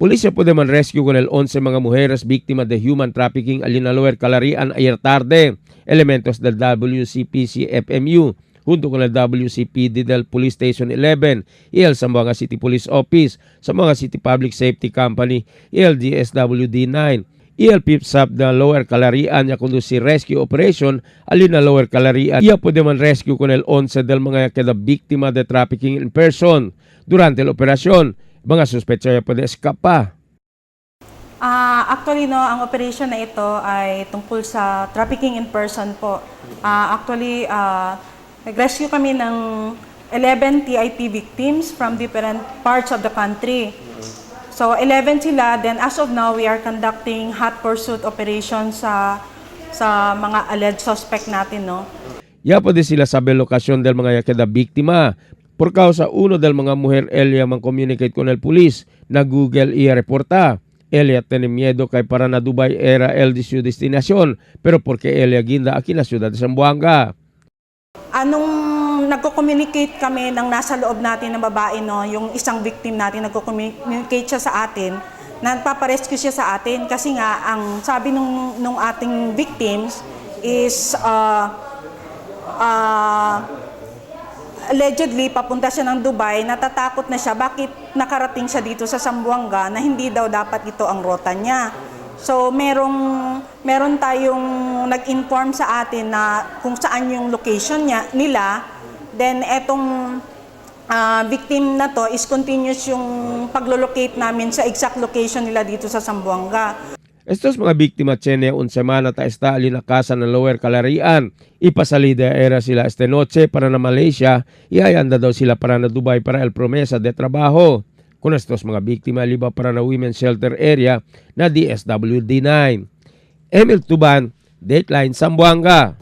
Polisya puede man rescue con el 11 mga mujeres víctimas de human trafficking allí na Lower Calarian ayer tarde. Elementos del WCPC-FMU junto con el WCPD del Police Station 11 y el Zamboanga City Police Office, Zamboanga City Public Safety Company y el DSWD-9 y el PIPSAP de Lower Calarian ya conducir rescue operation allí na Lower Calarian. Ya puede man rescue con el 11 del mga queda víctima de trafficking in person. Durante la operación, mga suspetsya pwede eskapa. Actually, no, ang operation na ito ay tungkol sa trafficking in person po. Nag-rescue kami ng 11 TIP victims from different parts of the country. So, 11 sila. Then, as of now, we are conducting hot pursuit operations sa mga alleged suspect natin, no? Ya pwede sila sabi lokasyon del mga yakeda biktima. Por causa uno del mga mujer Elia man communicate con el police na Google iya reporta. Elia tiene miedo kay para na Dubai era el de su destinación, pero porque Elia ginda aquí na ciudad de Zamboanga. Anong nagko-communicate kami ng nasa loob natin ng babae, no, yung isang victim natin, nagko-communicate siya sa atin, nagpaparescue siya sa atin kasi nga ang sabi nung ating victims is allegedly papunta siya ng Dubai, natatakot na siya bakit nakarating siya dito sa Zamboanga na hindi daw dapat ito ang rota niya. So meron tayong nag-inform sa atin na kung saan yung location nila. Then etong victim na to is continuous yung paglo-locate namin sa exact location nila dito sa Zamboanga. Estos mga biktima tiene un semana ta está ali na casa ng Lower Calarian. Ipasalida era sila esta noche para na Malaysia y ay anda daw sila para na Dubai para el promesa de trabajo. Con estos mga biktima liba para na Women's Shelter Area na DSWD-9. Emil Tuban, Dateline Zamboanga.